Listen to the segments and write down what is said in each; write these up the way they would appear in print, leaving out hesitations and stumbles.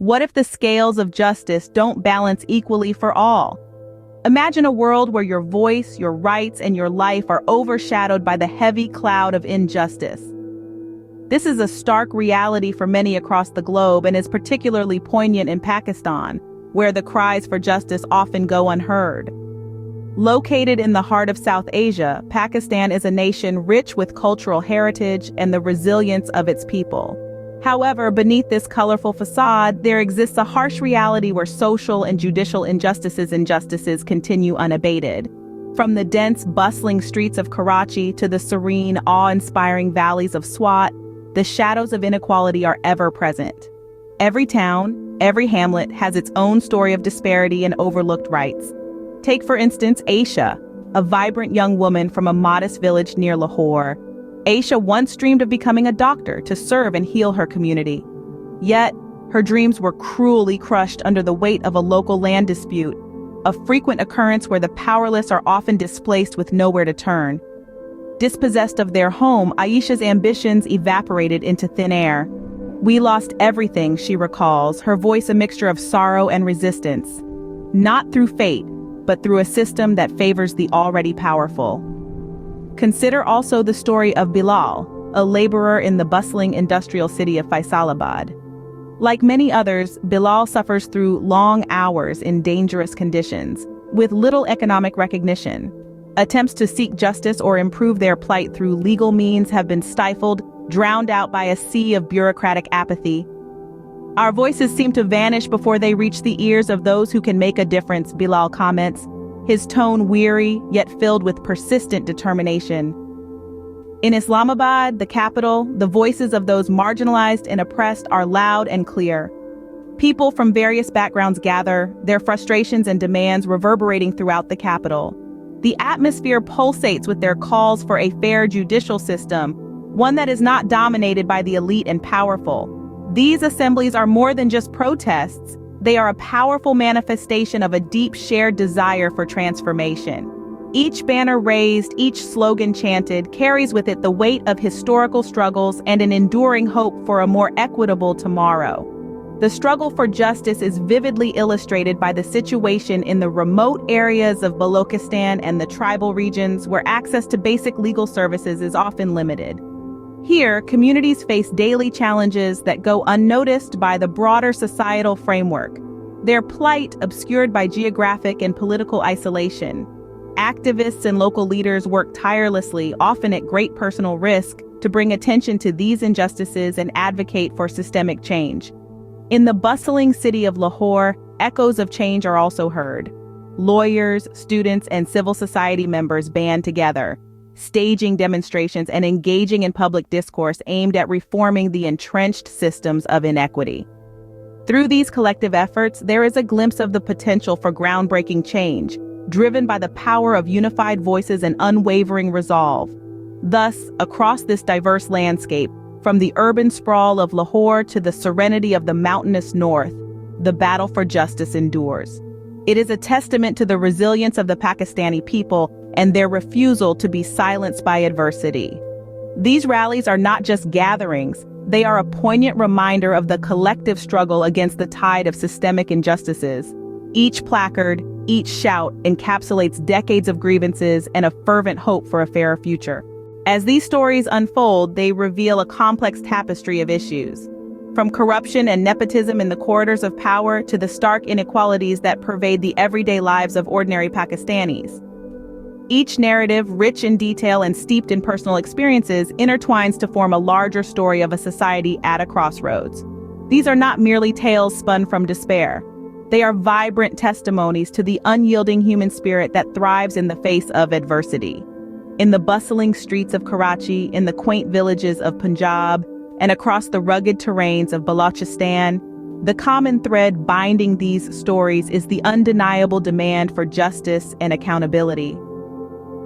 What if the scales of justice don't balance equally for all? Imagine a world where your voice, your rights, and your life are overshadowed by the heavy cloud of injustice. This is a stark reality for many across the globe and is particularly poignant in Pakistan, where the cries for justice often go unheard. Located in the heart of South Asia, Pakistan is a nation rich with cultural heritage and the resilience of its people. However, beneath this colorful facade, there exists a harsh reality where social and judicial injustices continue unabated. From the dense, bustling streets of Karachi to the serene, awe-inspiring valleys of Swat, the shadows of inequality are ever present. Every town, every hamlet has its own story of disparity and overlooked rights. Take, for instance, Aisha, a vibrant young woman from a modest village near Lahore. Aisha once dreamed of becoming a doctor to serve and heal her community. Yet, her dreams were cruelly crushed under the weight of a local land dispute, a frequent occurrence where the powerless are often displaced with nowhere to turn. Dispossessed of their home, Aisha's ambitions evaporated into thin air. "We lost everything," she recalls, her voice a mixture of sorrow and resistance. Not through fate, but through a system that favors the already powerful. Consider also the story of Bilal, a laborer in the bustling industrial city of Faisalabad. Like many others, Bilal suffers through long hours in dangerous conditions, with little economic recognition. Attempts to seek justice or improve their plight through legal means have been stifled, drowned out by a sea of bureaucratic apathy. "Our voices seem to vanish before they reach the ears of those who can make a difference," Bilal comments, his tone weary yet filled with persistent determination. In Islamabad, the capital, the voices of those marginalized and oppressed are loud and clear. People from various backgrounds gather, their frustrations and demands reverberating throughout the capital. The atmosphere pulsates with their calls for a fair judicial system, one that is not dominated by the elite and powerful. These assemblies are more than just protests. They are a powerful manifestation of a deep shared desire for transformation. Each banner raised, each slogan chanted, carries with it the weight of historical struggles and an enduring hope for a more equitable tomorrow. The struggle for justice is vividly illustrated by the situation in the remote areas of Balochistan and the tribal regions where access to basic legal services is often limited. Here, communities face daily challenges that go unnoticed by the broader societal framework, their plight obscured by geographic and political isolation. Activists and local leaders work tirelessly, often at great personal risk, to bring attention to these injustices and advocate for systemic change. In the bustling city of Lahore, echoes of change are also heard. Lawyers, students, and civil society members band together, staging demonstrations and engaging in public discourse aimed at reforming the entrenched systems of inequity. Through these collective efforts, there is a glimpse of the potential for groundbreaking change, driven by the power of unified voices and unwavering resolve. Thus, across this diverse landscape, from the urban sprawl of Lahore to the serenity of the mountainous north, the battle for justice endures. It is a testament to the resilience of the Pakistani people and their refusal to be silenced by adversity. These rallies are not just gatherings, they are a poignant reminder of the collective struggle against the tide of systemic injustices. Each placard, each shout encapsulates decades of grievances and a fervent hope for a fairer future. As these stories unfold, they reveal a complex tapestry of issues. From corruption and nepotism in the corridors of power to the stark inequalities that pervade the everyday lives of ordinary Pakistanis. Each narrative, rich in detail and steeped in personal experiences, intertwines to form a larger story of a society at a crossroads. These are not merely tales spun from despair. They are vibrant testimonies to the unyielding human spirit that thrives in the face of adversity. In the bustling streets of Karachi, in the quaint villages of Punjab, and across the rugged terrains of Balochistan, the common thread binding these stories is the undeniable demand for justice and accountability.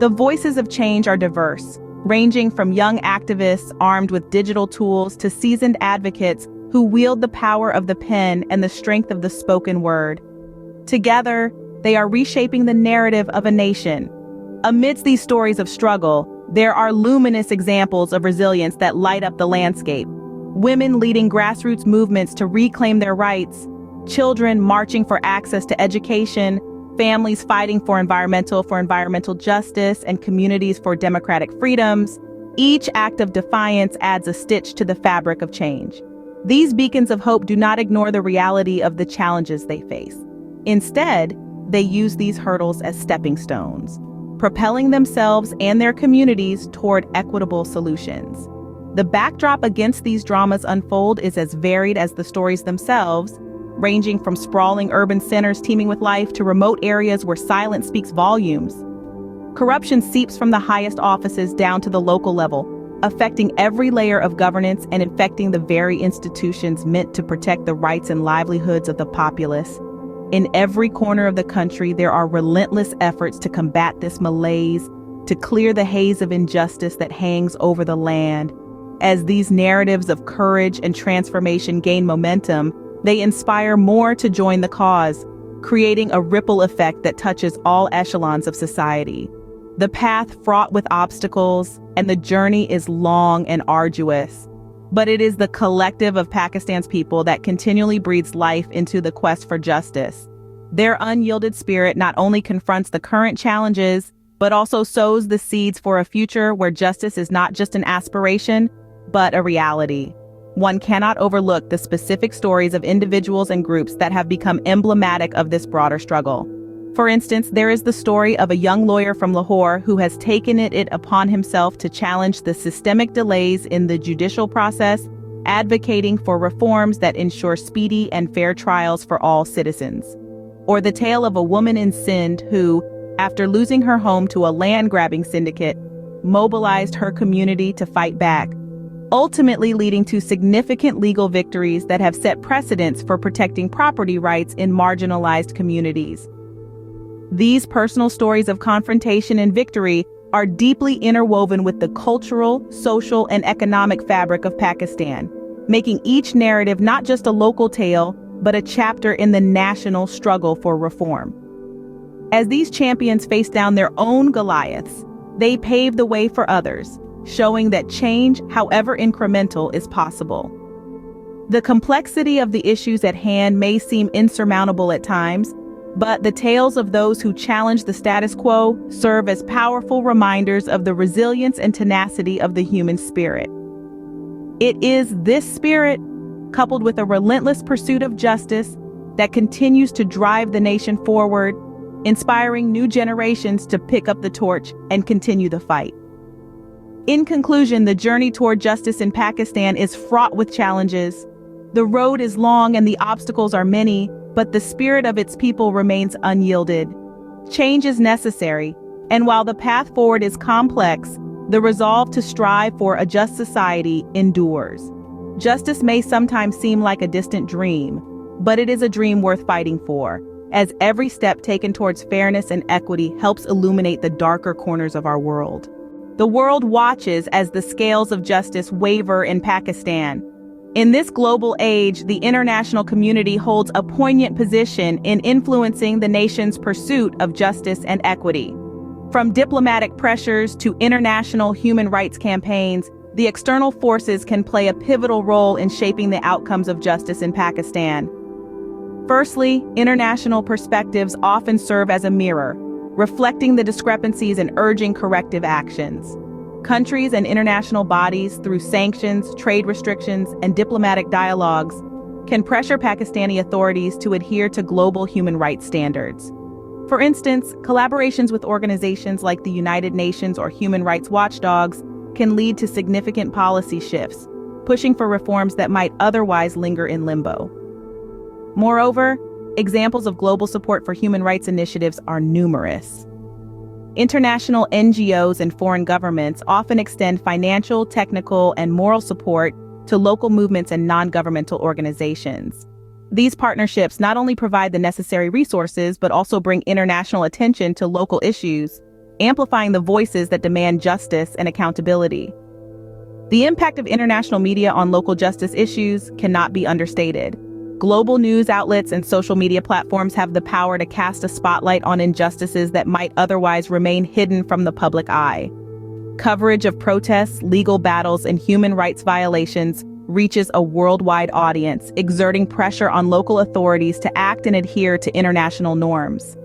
The voices of change are diverse, ranging from young activists armed with digital tools to seasoned advocates who wield the power of the pen and the strength of the spoken word. Together, they are reshaping the narrative of a nation. Amidst these stories of struggle, there are luminous examples of resilience that light up the landscape. women leading grassroots movements to reclaim their rights, children marching for access to education, families fighting for environmental justice, and communities for democratic freedoms. Each act of defiance adds a stitch to the fabric of change. These beacons of hope do not ignore the reality of the challenges they face. Instead, they use these hurdles as stepping stones, propelling themselves and their communities toward equitable solutions. The backdrop against these dramas unfold is as varied as the stories themselves, ranging from sprawling urban centers teeming with life to remote areas where silence speaks volumes. Corruption seeps from the highest offices down to the local level, affecting every layer of governance and infecting the very institutions meant to protect the rights and livelihoods of the populace. In every corner of the country, there are relentless efforts to combat this malaise, to clear the haze of injustice that hangs over the land. As these narratives of courage and transformation gain momentum, they inspire more to join the cause, creating a ripple effect that touches all echelons of society. The path fraught with obstacles, and the journey is long and arduous. But it is the collective of Pakistan's people that continually breathes life into the quest for justice. Their unyielded spirit not only confronts the current challenges, but also sows the seeds for a future where justice is not just an aspiration, but a reality. One cannot overlook the specific stories of individuals and groups that have become emblematic of this broader struggle. For instance, there is the story of a young lawyer from Lahore who has taken it upon himself to challenge the systemic delays in the judicial process, advocating for reforms that ensure speedy and fair trials for all citizens. Or the tale of a woman in Sindh who, after losing her home to a land-grabbing syndicate, mobilized her community to fight back, ultimately leading to significant legal victories that have set precedents for protecting property rights in marginalized communities. These personal stories of confrontation and victory are deeply interwoven with the cultural, social, and economic fabric of Pakistan, making each narrative not just a local tale, but a chapter in the national struggle for reform. As these champions face down their own Goliaths, they pave the way for others, showing that change, however incremental, is possible. The complexity of the issues at hand may seem insurmountable at times, but the tales of those who challenge the status quo serve as powerful reminders of the resilience and tenacity of the human spirit. It is this spirit, coupled with a relentless pursuit of justice, that continues to drive the nation forward, inspiring new generations to pick up the torch and continue the fight. In conclusion, the journey toward justice in Pakistan is fraught with challenges. The road is long and the obstacles are many, but the spirit of its people remains unyielded. Change is necessary, and while the path forward is complex, the resolve to strive for a just society endures. Justice may sometimes seem like a distant dream, but it is a dream worth fighting for, as every step taken towards fairness and equity helps illuminate the darker corners of our world. The world watches as the scales of justice waver in Pakistan. In this global age, the international community holds a poignant position in influencing the nation's pursuit of justice and equity. From diplomatic pressures to international human rights campaigns, the external forces can play a pivotal role in shaping the outcomes of justice in Pakistan. Firstly, international perspectives often serve as a mirror, reflecting the discrepancies and urging corrective actions. Countries and international bodies, through sanctions, trade restrictions, and diplomatic dialogues, can pressure Pakistani authorities to adhere to global human rights standards. For instance, collaborations with organizations like the United Nations or human rights watchdogs can lead to significant policy shifts, pushing for reforms that might otherwise linger in limbo. Moreover, examples of global support for human rights initiatives are numerous. International NGOs and foreign governments often extend financial, technical, and moral support to local movements and non-governmental organizations. These partnerships not only provide the necessary resources, but also bring international attention to local issues, amplifying the voices that demand justice and accountability. The impact of international media on local justice issues cannot be understated. Global news outlets and social media platforms have the power to cast a spotlight on injustices that might otherwise remain hidden from the public eye. Coverage of protests, legal battles, and human rights violations reaches a worldwide audience, exerting pressure on local authorities to act and adhere to international norms.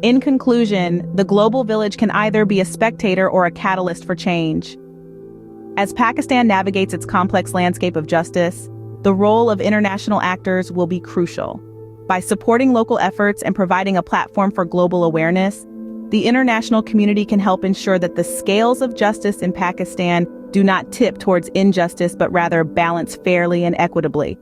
In conclusion, the global village can either be a spectator or a catalyst for change. As Pakistan navigates its complex landscape of justice, the role of international actors will be crucial. By supporting local efforts and providing a platform for global awareness, the international community can help ensure that the scales of justice in Pakistan do not tip towards injustice but rather balance fairly and equitably.